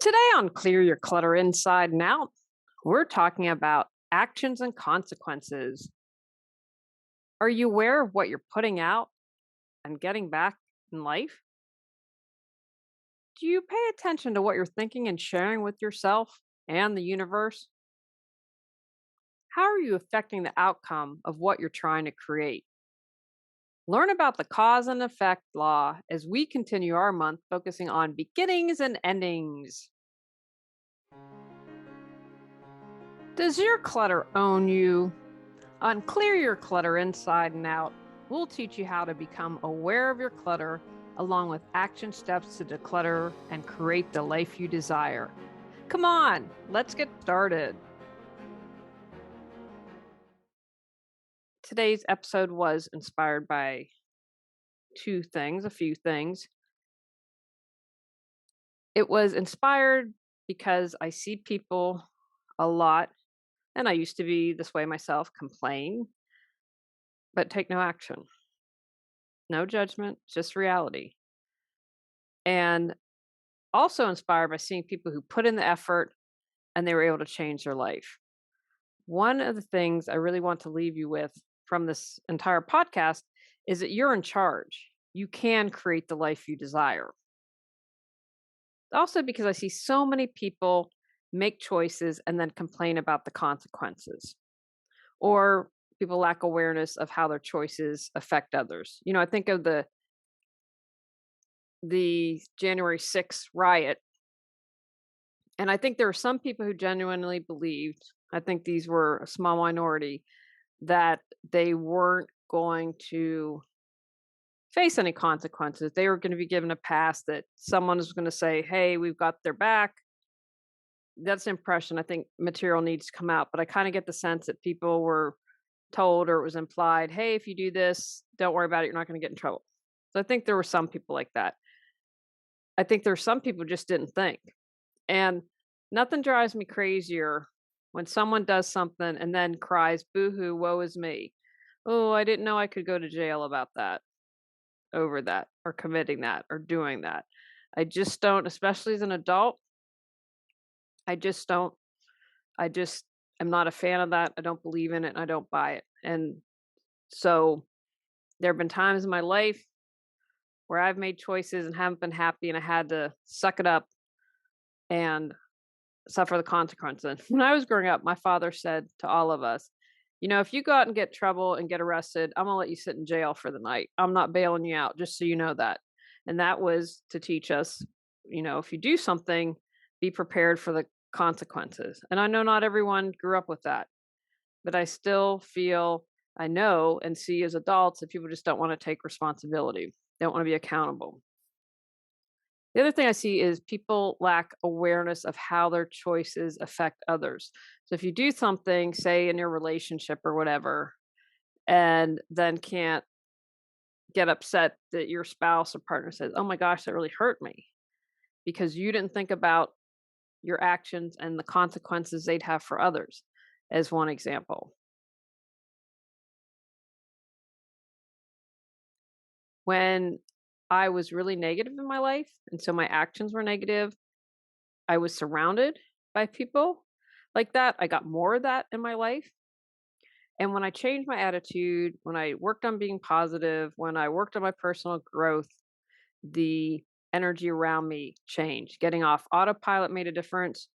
Today on Clear Your Clutter Inside and Out, we're talking about actions and consequences. Are you aware of what you're putting out and getting back in life? Do you pay attention to what you're thinking and sharing with yourself and the universe? How are you affecting the outcome of what you're trying to create? Learn about the cause and effect law as we continue our month focusing on beginnings and endings. Does your clutter own you? On Clear Your Clutter Inside and Out, we'll teach you how to become aware of your clutter along with action steps to declutter and create the life you desire. Come on, let's get started. Today's episode was inspired by a few things. It was inspired because I see people a lot, and I used to be this way myself, complain, but take no action. No judgment, just reality. And also inspired by seeing people who put in the effort and they were able to change their life. One of the things I really want to leave you with from this entire podcast is that you're in charge. You can create the life you desire. Also, because I see so many people make choices and then complain about the consequences, or people lack awareness of how their choices affect others. I think of the January 6th riot. And I think there were some people who genuinely believed, I think these were a small minority, that they weren't going to face any consequences. They were going to be given a pass, that someone is going to say, hey, we've got their back. That's the impression. I think material needs to come out. But I kind of get the sense that people were told, or it was implied, hey, if you do this, don't worry about it. You're not going to get in trouble. So I think there were some people like that. I think there were some people who just didn't think. And nothing drives me crazier when someone does something and then cries, boo-hoo, woe is me. Oh, I didn't know I could go to jail about that, over that, or committing that, or doing that. I just don't, especially as an adult, I just don't, I just am not a fan of that. I don't believe in it and I don't buy it. And so there have been times in my life where I've made choices and haven't been happy and I had to suck it up and suffer the consequences. When I was growing up, my father said to all of us, if you go out and get trouble and get arrested, I'm going to let you sit in jail for the night. I'm not bailing you out, just so you know that. And that was to teach us, if you do something, be prepared for the consequences. And I know not everyone grew up with that, but I still feel, I know and see as adults that people just don't want to take responsibility. They don't want to be accountable. The other thing I see is people lack awareness of how their choices affect others. So if you do something, say in your relationship or whatever, and then can't get upset that your spouse or partner says, oh my gosh, that really hurt me, because you didn't think about your actions and the consequences they'd have for others, as one example. When I was really negative in my life, and so my actions were negative, I was surrounded by people like that. I got more of that in my life. And when I changed my attitude, when I worked on being positive, when I worked on my personal growth, the energy around me changed. Getting off autopilot made a difference.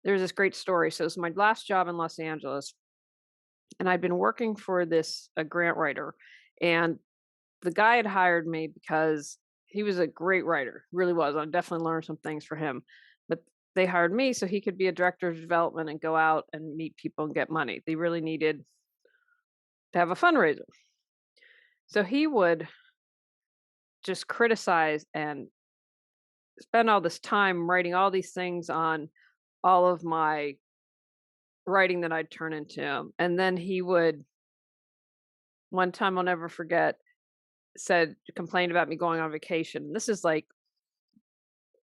There's this great story. So it's my last job in Los Angeles, and I'd been working for a grant writer, and the guy had hired me because he was a great writer, really was. I definitely learned some things for him. But they hired me so he could be a director of development and go out and meet people and get money. They really needed to have a fundraiser. So he would just criticize and spend all this time writing all these things on all of my writing that I'd turn into him. And then he would, one time I'll never forget, complained about me going on vacation. This is like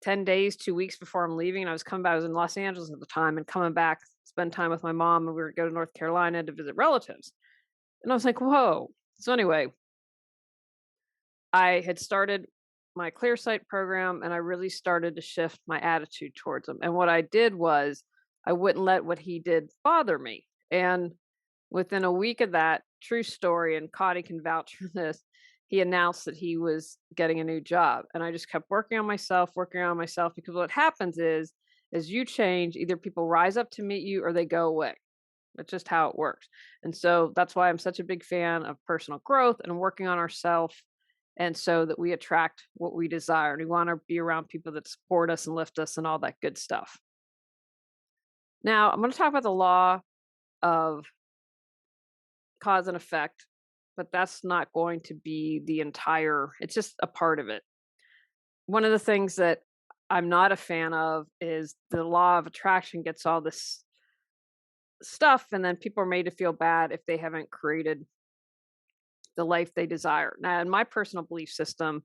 10 days, 2 weeks before I'm leaving. And I was coming back. I was in Los Angeles at the time and coming back, spend time with my mom. And we were going to go to North Carolina to visit relatives. And I was like, whoa. So anyway, I had started my clear sight program and I really started to shift my attitude towards him. And what I did was I wouldn't let what he did bother me. And within a week of that, true story, and Connie can vouch for this, he announced that he was getting a new job. And I just kept working on myself, because what happens is, as you change, either people rise up to meet you or they go away. That's just how it works. And so that's why I'm such a big fan of personal growth and working on ourselves. And so that we attract what we desire. And we want to be around people that support us and lift us and all that good stuff. Now, I'm going to talk about the law of cause and effect, but that's not going to be the entire, it's just a part of it. One of the things that I'm not a fan of is the law of attraction gets all this stuff, and then people are made to feel bad if they haven't created the life they desire. Now, in my personal belief system,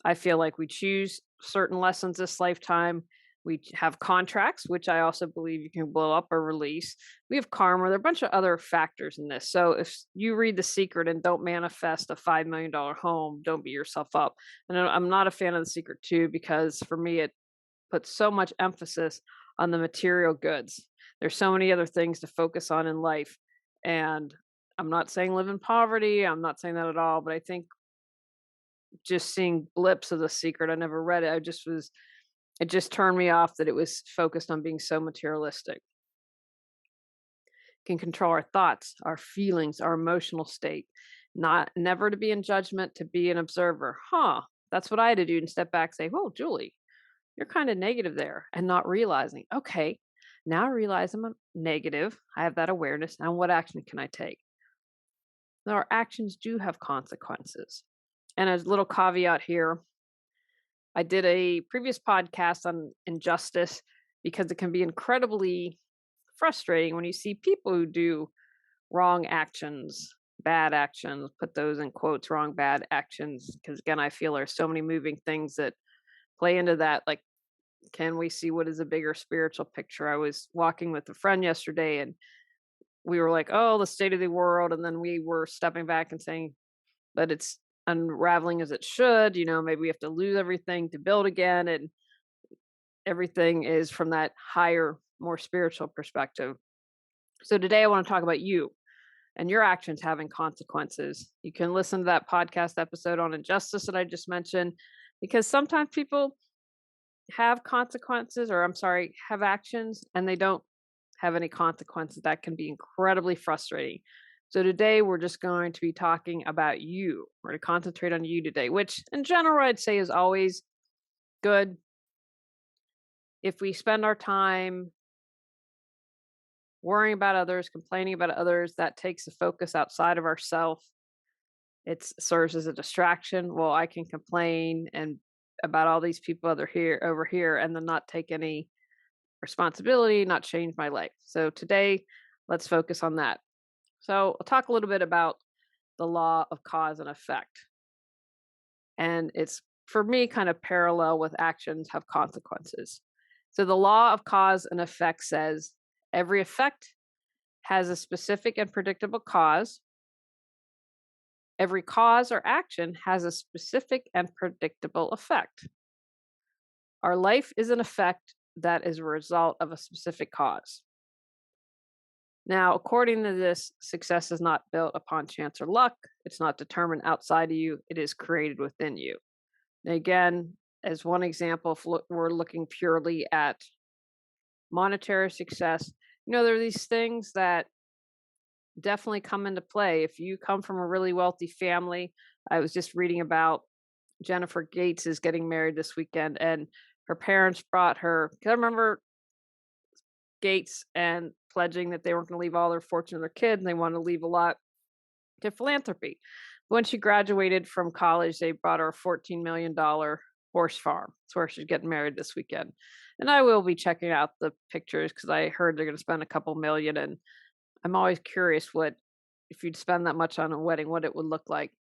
I feel like we choose certain lessons this lifetime. We have contracts, which I also believe you can blow up or release. We have karma. There are a bunch of other factors in this. So if you read The Secret and don't manifest a $5 million home, don't beat yourself up. And I'm not a fan of The Secret too, because for me, it puts so much emphasis on the material goods. There's so many other things to focus on in life. And I'm not saying live in poverty. I'm not saying that at all. But I think just seeing blips of The Secret, I never read it. It just turned me off that it was focused on being so materialistic. Can control our thoughts, our feelings, our emotional state. Not never to be in judgment, to be an observer. That's what I had to do, and step back, say, "Whoa, Julie, you're kind of negative there," and not realizing, okay, now I realize I'm a negative. I have that awareness. Now, what action can I take? Now, our actions do have consequences. And as a little caveat here, I did a previous podcast on injustice, because it can be incredibly frustrating when you see people who do wrong actions, bad actions, put those in quotes, wrong, bad actions. Because again, I feel there's so many moving things that play into that. Like, can we see what is a bigger spiritual picture? I was walking with a friend yesterday and we were like, oh, the state of the world. And then we were stepping back and saying, but it's unraveling as it should. Maybe we have to lose everything to build again. And everything is from that higher, more spiritual perspective. So today I want to talk about you and your actions having consequences. You can listen to that podcast episode on injustice that I just mentioned, because sometimes people have consequences, or I'm sorry, have actions, and they don't have any consequences. That can be incredibly frustrating. So today we're just going to be talking about you. We're going to concentrate on you today, which in general I'd say is always good. If we spend our time worrying about others, complaining about others, that takes the focus outside of ourselves. It serves as a distraction. Well, I can complain and about all these people over here, and then not take any responsibility, not change my life. So today, let's focus on that. So I'll talk a little bit about the law of cause and effect. And it's, for me, kind of parallel with actions have consequences. So the law of cause and effect says every effect has a specific and predictable cause. Every cause or action has a specific and predictable effect. Our life is an effect that is a result of a specific cause. Now, according to this, success is not built upon chance or luck. It's not determined outside of you. It is created within you. Now, again, as one example, if we're looking purely at monetary success, there are these things that definitely come into play. If you come from a really wealthy family, I was just reading about Jennifer Gates is getting married this weekend, and her parents brought her, because I remember Gates and pledging that they weren't going to leave all their fortune to their kids, and they wanted to leave a lot to philanthropy. When she graduated from college, they brought her a $14 million horse farm. That's where she's getting married this weekend. And I will be checking out the pictures, because I heard they're going to spend a couple million, and I'm always curious if you'd spend that much on a wedding, what it would look like.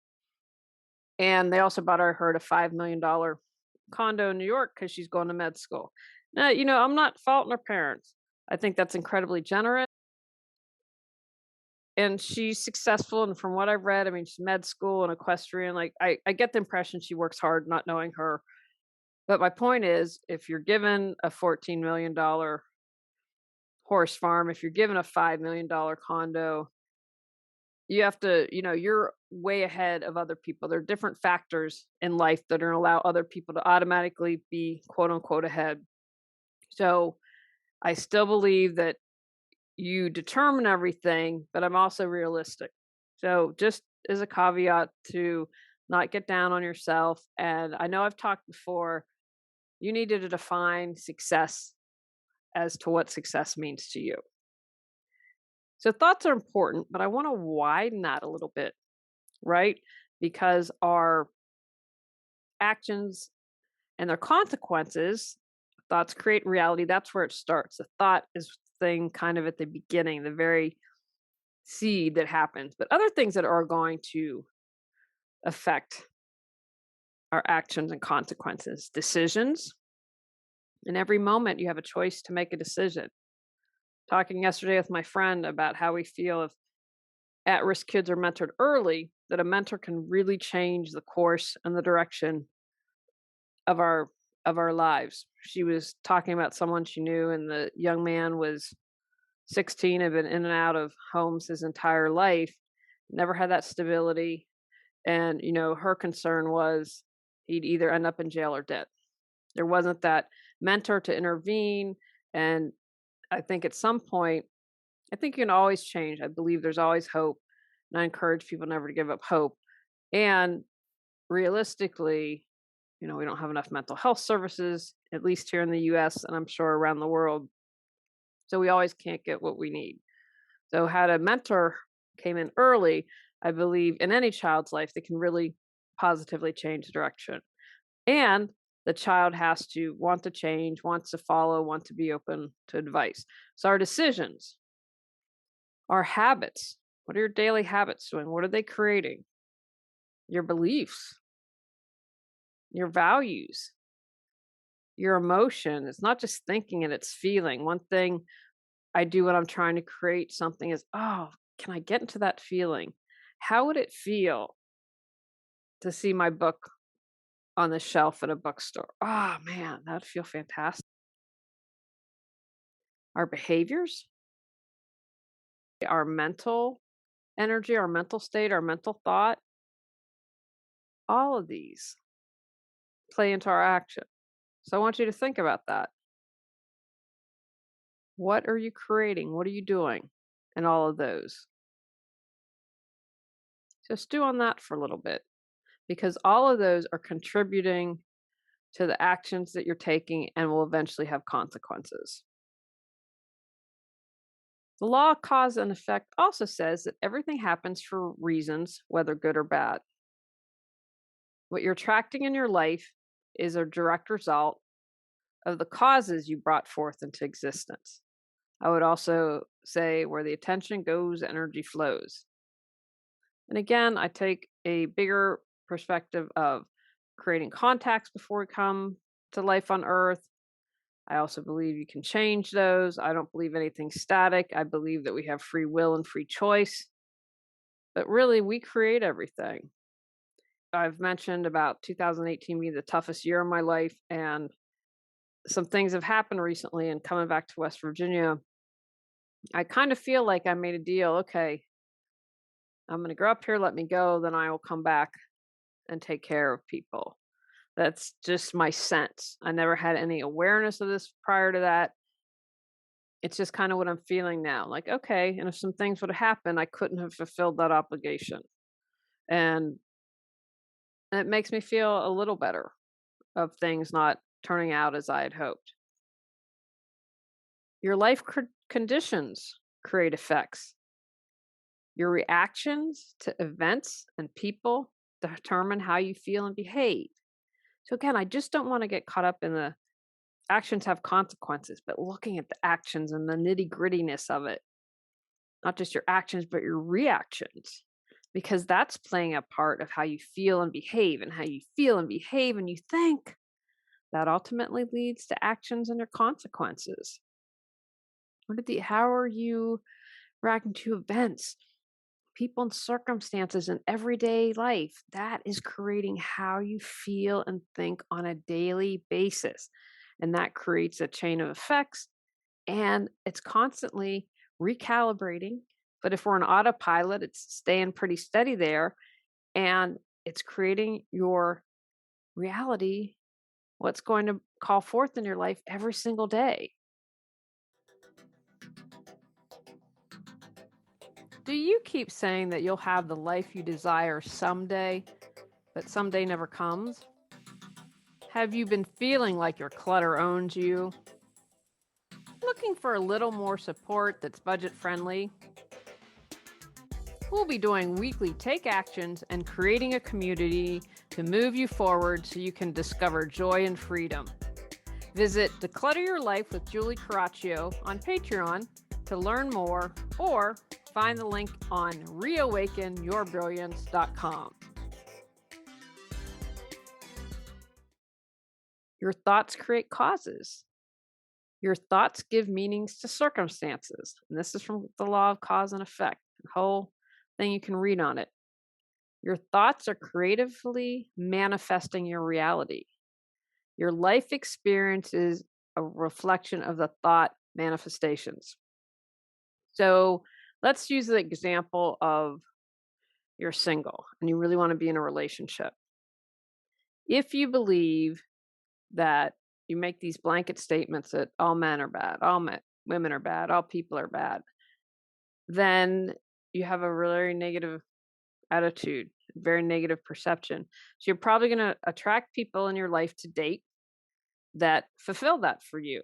And they also bought her a $5 million condo in New York because she's going to med school. Now, I'm not faulting her parents. I think that's incredibly generous. and she's successful. And from what I've read, I mean, she's med school and equestrian. Like, I get the impression she works hard, not knowing her. But my point is, if you're given a $14 million horse farm, if you're given a $5 million condo, you have to, you're way ahead of other people. There are different factors in life that are going to allow other people to automatically be quote unquote ahead. So I still believe that you determine everything, but I'm also realistic. So just as a caveat to not get down on yourself. And I know I've talked before, you needed to define success as to what success means to you. So thoughts are important, but I want to widen that a little bit, right? Because our actions and their consequences, thoughts create reality. That's where it starts. The thought is the thing kind of at the beginning, the very seed that happens. But other things that are going to affect our actions and consequences, decisions. In every moment, you have a choice to make a decision. Talking yesterday with my friend about how we feel if at risk kids are mentored early, that a mentor can really change the course and the direction of our lives. She was talking about someone she knew, and the young man was 16, had been in and out of homes his entire life, never had that stability. And, her concern was he'd either end up in jail or dead. There wasn't that mentor to intervene. And I think at some point, I think you can always change. I believe there's always hope. And I encourage people never to give up hope. And realistically, we don't have enough mental health services, at least here in the US, and I'm sure around the world. So we always can't get what we need. So, had a mentor came in early, I believe in any child's life, they can really positively change the direction. And the child has to want to change, wants to follow, want to be open to advice. So, our decisions, our habits, what are your daily habits doing? What are they creating? Your beliefs, your values, your emotion. It's not just thinking and it's feeling. One thing I do when I'm trying to create something is, oh, can I get into that feeling? How would it feel to see my book on the shelf at a bookstore? Oh man, that'd feel fantastic. Our behaviors, our mental energy, our mental state, our mental thought, all of these play into our action. So I want you to think about that. What are you creating? What are you doing? And all of those. So stew on that for a little bit because all of those are contributing to the actions that you're taking and will eventually have consequences. The law of cause and effect also says that everything happens for reasons, whether good or bad. What you're attracting in your life is a direct result of the causes you brought forth into existence. I would also say where the attention goes, energy flows. And again, I take a bigger perspective of creating contacts before we come to life on earth. I also believe you can change those. I don't believe anything's static. I believe that we have free will and free choice. But really, we create everything. I've mentioned about 2018 being the toughest year of my life, and some things have happened recently. And coming back to West Virginia, I kind of feel like I made a deal. Okay, I'm going to grow up here, let me go, then I will come back and take care of people. That's just my sense. I never had any awareness of this prior to that. It's just kind of what I'm feeling now. Like, okay, and if some things would have happened, I couldn't have fulfilled that obligation. And it makes me feel a little better of things not turning out as I had hoped. Your life conditions create effects. Your reactions to events and people determine how you feel and behave. So, again, I just don't want to get caught up in the actions have consequences, but looking at the actions and the nitty grittiness of it, not just your actions, but your reactions, because that's playing a part of how you feel and behave, and how you feel and behave and you think that ultimately leads to actions and their consequences. How are you reacting to events? people and circumstances in everyday life. That is creating how you feel and think on a daily basis. And that creates a chain of effects, and it's constantly recalibrating. But if we're on autopilot, it's staying pretty steady there, and it's creating your reality, what's going to call forth in your life every single day. Do you keep saying that you'll have the life you desire someday, but someday never comes? Have you been feeling like your clutter owns you? Looking for a little more support that's budget friendly? We'll be doing weekly take actions and creating a community to move you forward so you can discover joy and freedom. Visit Declutter Your Life with Julie Coraccio on Patreon to learn more, or find the link on reawakenyourbrilliance.com. Your thoughts create causes. Your thoughts give meanings to circumstances. And this is from the law of cause and effect, the whole thing you can read on it. Your thoughts are creatively manifesting your reality. Your life experience is a reflection of the thought manifestations. So let's use the example of you're single and you really want to be in a relationship. If you believe that you make these blanket statements that all men are bad, women are bad, all people are bad, then you have a really negative attitude, very negative perception. So you're probably going to attract people in your life to date that fulfill that for you,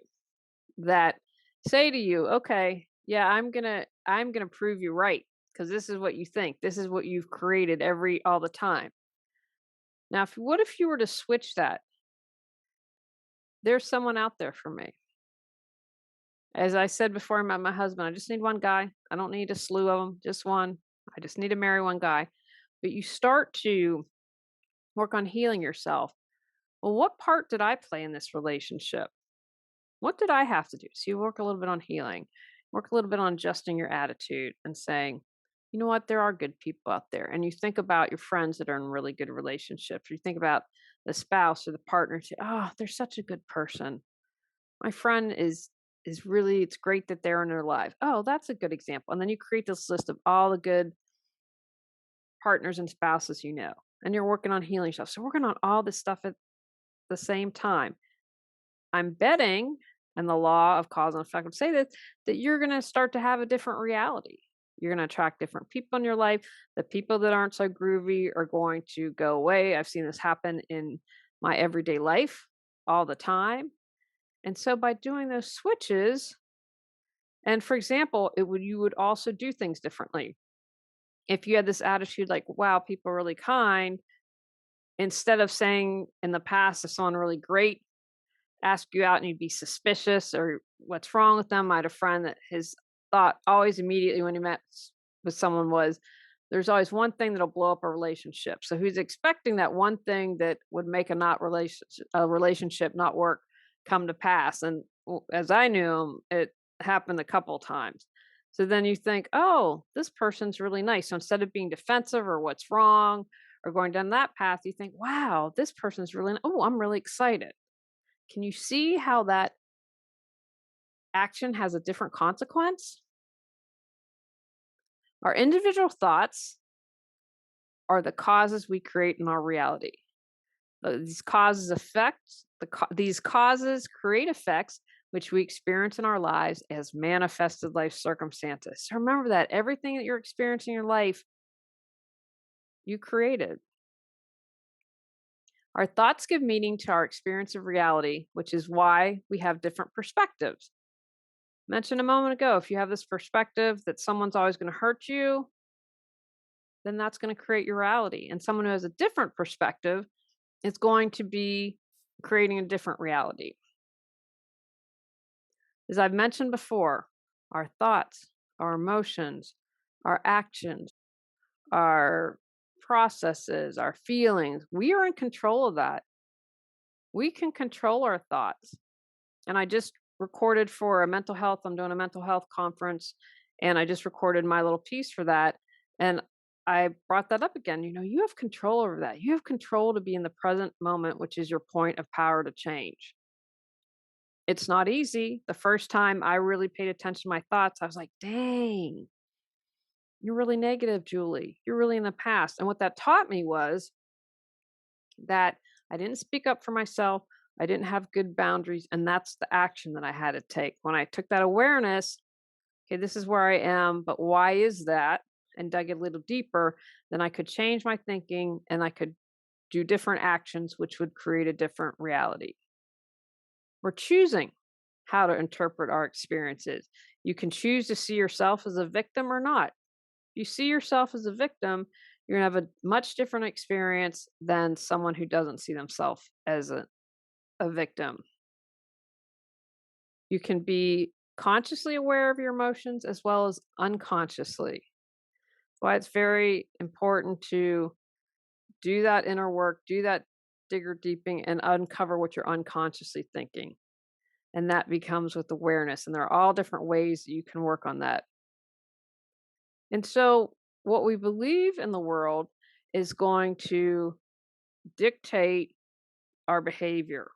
that say to you, okay, yeah, I'm going to prove you right because this is what you think. This is what you've created all the time. Now, what if you were to switch that? There's someone out there for me. As I said before I met my husband, I just need one guy. I don't need a slew of them, just one. I just need to marry one guy. But you start to work on healing yourself. Well, what part did I play in this relationship? What did I have to do? So you work a little bit on healing, work a little bit on adjusting your attitude and saying, you know what, there are good people out there. And you think about your friends that are in really good relationships. You think about the spouse or the partner. Say, oh, they're such a good person. My friend is really, it's great that they're in their life. Oh, that's a good example. And then you create this list of all the good partners and spouses you know. And you're working on healing yourself. So working on all this stuff at the same time. I'm betting, and the law of cause and effect would say that you're going to start to have a different reality. You're going to attract different people in your life. The people that aren't so groovy are going to go away. I've seen this happen in my everyday life all the time. And so by doing those switches, and for example, you would also do things differently. If you had this attitude like, wow, people are really kind, instead of saying in the past, if someone really great ask you out and you'd be suspicious or what's wrong with them. I had a friend that his thought always immediately when he met with someone was, there's always one thing that'll blow up a relationship. So he's expecting that one thing that would make a relationship not work come to pass. And as I knew him, it happened a couple times. So then you think, oh, this person's really nice. So instead of being defensive or what's wrong or going down that path, you think, wow, this person's really, oh, I'm really excited. Can you see how that action has a different consequence? Our individual thoughts are the causes we create in our reality. These causes these causes create effects which we experience in our lives as manifested life circumstances. So remember that everything that you're experiencing in your life, you created. Our thoughts give meaning to our experience of reality, which is why we have different perspectives. Mentioned a moment ago, if you have this perspective that someone's always going to hurt you, then that's going to create your reality. And someone who has a different perspective is going to be creating a different reality. As I've mentioned before, our thoughts, our emotions, our actions, our processes, our feelings, we are in control of that. We can control our thoughts. And I just recorded for I'm doing a mental health conference, and I just recorded my little piece for that. And I brought that up again. You have control over that. You have control to be in the present moment, which is your point of power to change. It's not easy. The first time I really paid attention to my thoughts, I was like, dang, you're really negative, Julie. You're really in the past. And what that taught me was that I didn't speak up for myself. I didn't have good boundaries. And that's the action that I had to take. When I took that awareness, okay, this is where I am, but why is that? And dug a little deeper, then I could change my thinking and I could do different actions, which would create a different reality. We're choosing how to interpret our experiences. You can choose to see yourself as a victim or not. You see yourself as a victim, you're going to have a much different experience than someone who doesn't see themselves as a victim. You can be consciously aware of your emotions as well as unconsciously. Why it's very important to do that inner work, do that digger deeping, and uncover what you're unconsciously thinking. And that becomes with awareness. And there are all different ways that you can work on that. And so, what we believe in the world is going to dictate our behavior.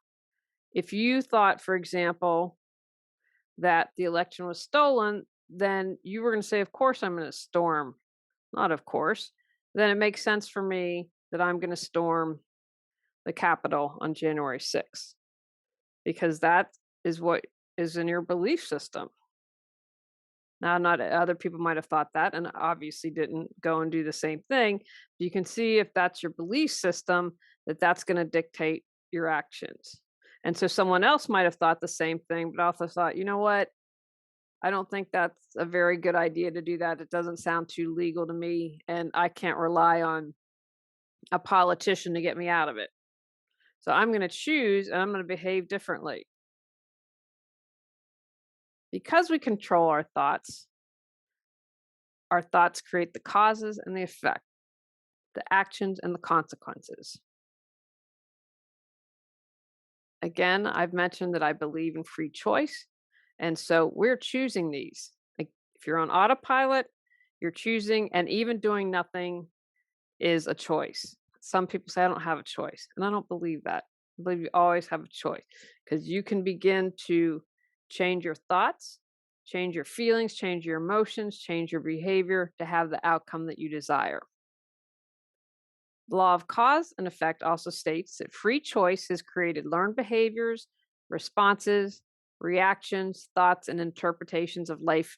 If you thought, for example, that the election was stolen, then you were going to say, of course, I'm going to storm. Not of course. Then it makes sense for me that I'm going to storm the Capitol on January 6th because that is what is in your belief system. Now, not other people might have thought that and obviously didn't go and do the same thing. You can see if that's your belief system, that that's going to dictate your actions. And so someone else might have thought the same thing, but also thought, you know what? I don't think that's a very good idea to do that. It doesn't sound too legal to me, and I can't rely on a politician to get me out of it. So I'm going to choose and I'm going to behave differently. Because we control our thoughts create the causes and the effect, the actions and the consequences. Again, I've mentioned that I believe in free choice. And so we're choosing these. Like if you're on autopilot, you're choosing, and even doing nothing is a choice. Some people say, I don't have a choice. And I don't believe that. I believe you always have a choice because you can begin to change your thoughts, change your feelings, change your emotions, change your behavior to have the outcome that you desire. The law of cause and effect also states that free choice has created learned behaviors, responses, reactions, thoughts, and interpretations of life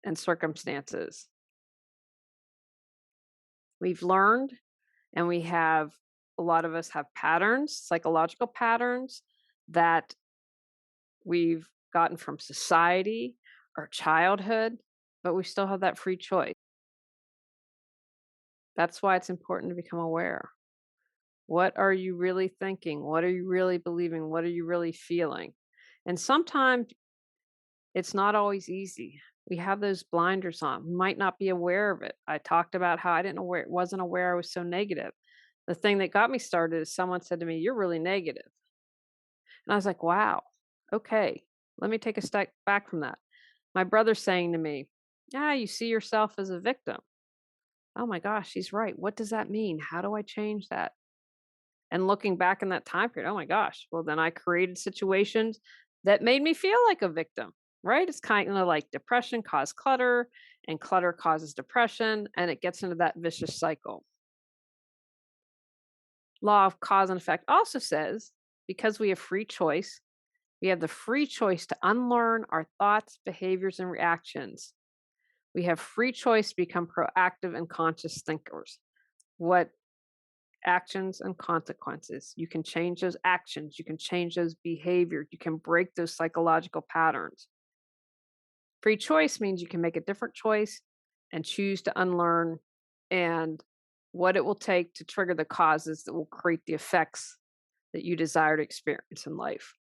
and circumstances. We've learned, and a lot of us have patterns, psychological patterns that we've gotten from society or childhood, but we still have that free choice. That's why it's important to become aware. What are you really thinking? What are you really believing? What are you really feeling? And sometimes it's not always easy. We have those blinders on. We might not be aware of it. I talked about how I didn't aware wasn't aware I was so negative. The thing that got me started is someone said to me, "You're really negative." And I was like, "Wow. Okay. Let me take a step back from that." My brother's saying to me, "Yeah, you see yourself as a victim." Oh my gosh, he's right. What does that mean? How do I change that? And looking back in that time period, oh my gosh, well, then I created situations that made me feel like a victim, right? It's kind of like depression caused clutter, and clutter causes depression, and it gets into that vicious cycle. Law of cause and effect also says because we have free choice, we have the free choice to unlearn our thoughts, behaviors, and reactions. We have free choice to become proactive and conscious thinkers. What actions and consequences. You can change those actions, you can change those behaviors, you can break those psychological patterns. Free choice means you can make a different choice and choose to unlearn and what it will take to trigger the causes that will create the effects that you desire to experience in life.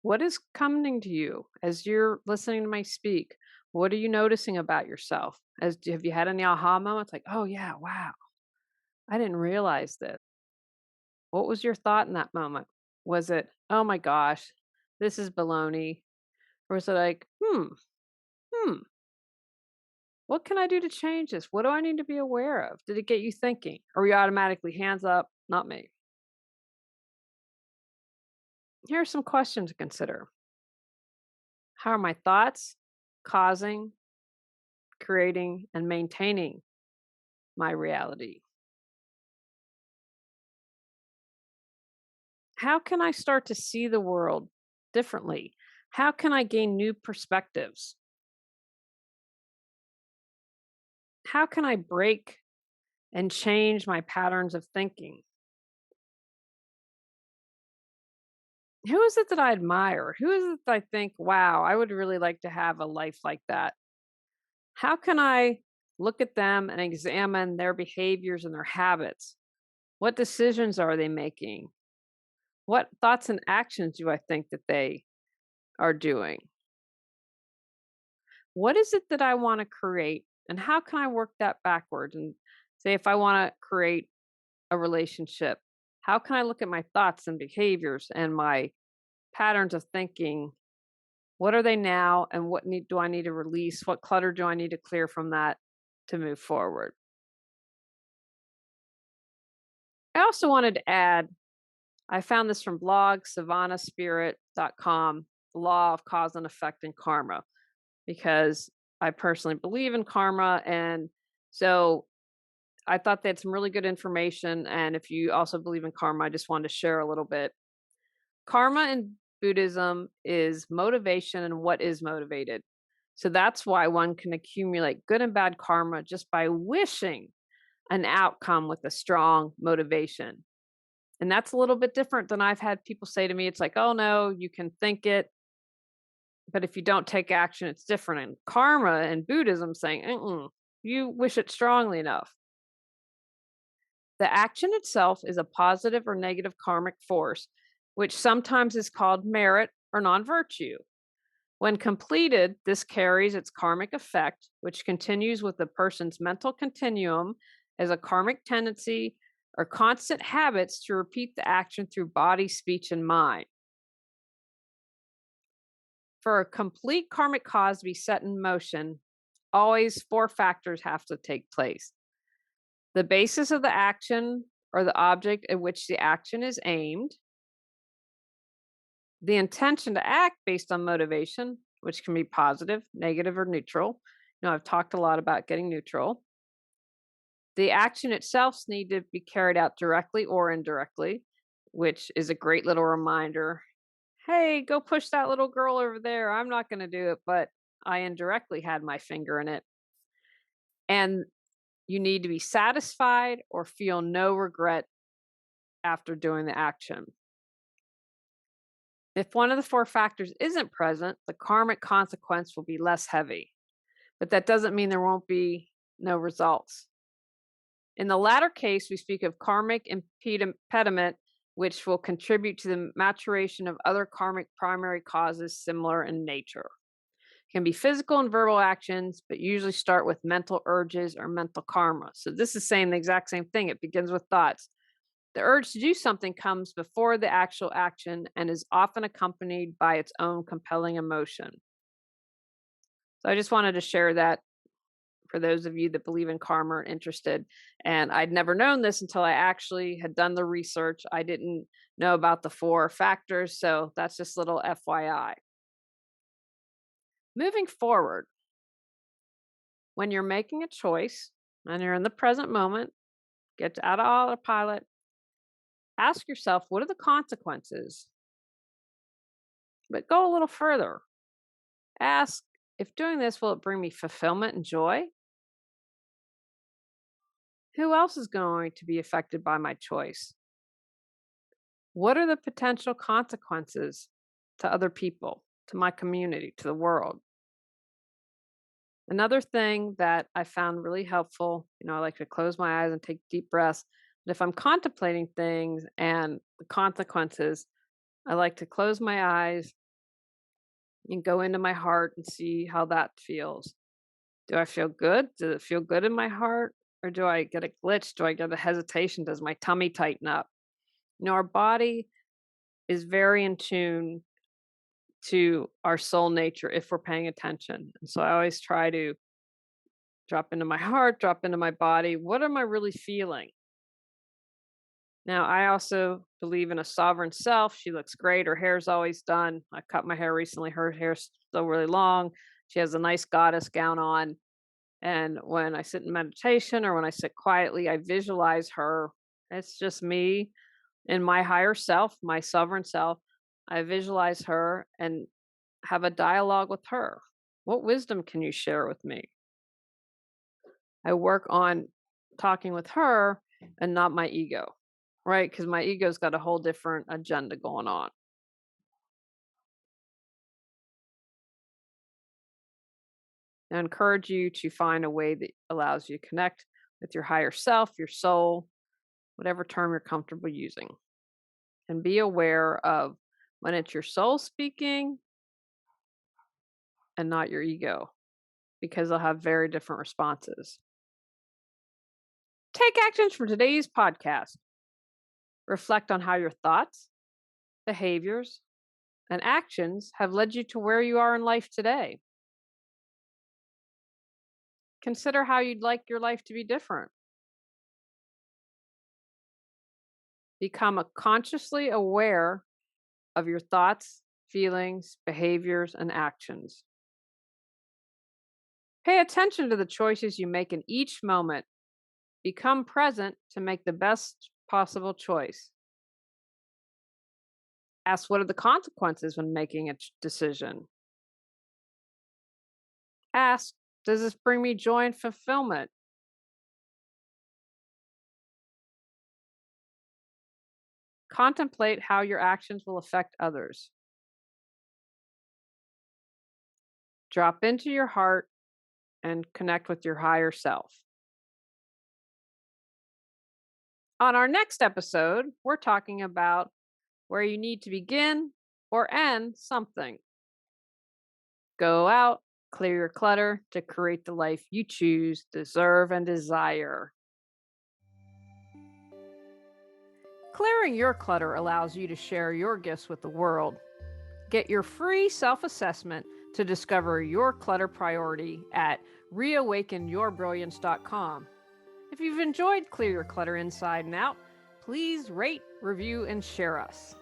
What is coming to you as you're listening to me speak? What are you noticing about yourself? Have you had any aha moments like, oh yeah, wow, I didn't realize this? What was your thought in that moment? Was it, "Oh my gosh, this is baloney," or was it like, "Hmm, hmm, What can I do to change this? What do I need to be aware of? Did it get you thinking? Or were you automatically hands up, not me? Here are some questions to consider. How are my thoughts causing, creating, and maintaining my reality? How can I start to see the world differently? How can I gain new perspectives? How can I break and change my patterns of thinking? Who is it that I admire? Who is it that I think, wow, I would really like to have a life like that? How can I look at them and examine their behaviors and their habits? What decisions are they making? What thoughts and actions do I think that they are doing? What is it that I want to create? And how can I work that backwards? And say, if I want to create a relationship, how can I look at my thoughts and behaviors and my patterns of thinking? What are they now? And do I need to release? What clutter do I need to clear from that to move forward? I also wanted to add, I found this from blog savannahspirit.com, the law of cause and effect and karma, because I personally believe in karma. And so I thought they had some really good information. And if you also believe in karma, I just wanted to share a little bit. Karma in Buddhism is motivation and what is motivated. So that's why one can accumulate good and bad karma just by wishing an outcome with a strong motivation. And that's a little bit different than I've had people say to me. It's like, oh no, you can think it, but if you don't take action, it's different. And karma and Buddhism saying, you wish it strongly enough. The action itself is a positive or negative karmic force, which sometimes is called merit or non virtue. When completed, this carries its karmic effect, which continues with the person's mental continuum as a karmic tendency or constant habits to repeat the action through body, speech, and mind. For a complete karmic cause to be set in motion, always four factors have to take place: the basis of the action or the object at which the action is aimed, the intention to act based on motivation, which can be positive, negative, or neutral. I've talked a lot about getting neutral. The action itself needs to be carried out directly or indirectly, which is a great little reminder. Hey, go push that little girl over there. I'm not going to do it, but I indirectly had my finger in it. And you need to be satisfied or feel no regret after doing the action. If one of the four factors isn't present, the karmic consequence will be less heavy. But that doesn't mean there won't be no results. In the latter case, we speak of karmic impediment, which will contribute to the maturation of other karmic primary causes similar in nature. It can be physical and verbal actions, but usually start with mental urges or mental karma. So this is saying the exact same thing. It begins with thoughts. The urge to do something comes before the actual action and is often accompanied by its own compelling emotion. So I just wanted to share that for those of you that believe in karma or interested. And I'd never known this until I actually had done the research. I didn't know about the four factors. So that's just little FYI. Moving forward, when you're making a choice and you're in the present moment, get out of autopilot, ask yourself, what are the consequences? But go a little further. Ask, if doing this, will it bring me fulfillment and joy? Who else is going to be affected by my choice? What are the potential consequences to other people, to my community, to the world? Another thing that I found really helpful, I like to close my eyes and take deep breaths. But if I'm contemplating things and the consequences, I like to close my eyes and go into my heart and see how that feels. Do I feel good? Does it feel good in my heart? Or do I get a glitch? Do I get a hesitation? Does my tummy tighten up? Our body is very in tune to our soul nature if we're paying attention. And so I always try to Drop into my heart, drop into my body. What am I really feeling? Now, I also believe in a sovereign self. She looks great. Her hair's always done. I cut my hair recently. Her hair's still really long. She has a nice goddess gown on. And when I sit in meditation or when I sit quietly, I visualize her. It's just me and my higher self, my sovereign self. I visualize her and have a dialogue with her. What wisdom can you share with me? I work on talking with her and not my ego, right? Because my ego's got a whole different agenda going on. I encourage you to find a way that allows you to connect with your higher self, your soul, whatever term you're comfortable using. And be aware of when it's your soul speaking and not your ego, because they'll have very different responses. Take actions from today's podcast. Reflect on how your thoughts, behaviors, and actions have led you to where you are in life today. Consider how you'd like your life to be different. Become consciously aware of your thoughts, feelings, behaviors, and actions. Pay attention to the choices you make in each moment. Become present to make the best possible choice. Ask, what are the consequences when making a decision? Ask, does this bring me joy and fulfillment? Contemplate how your actions will affect others. Drop into your heart and connect with your higher self. On our next episode, we're talking about where you need to begin or end something. Go out, clear your clutter to create the life you choose, deserve, and desire. Clearing your clutter allows you to share your gifts with the world. Get your free self-assessment to discover your clutter priority at reawakenyourbrilliance.com. If you've enjoyed Clear Your Clutter Inside and Out, please rate, review, and share us.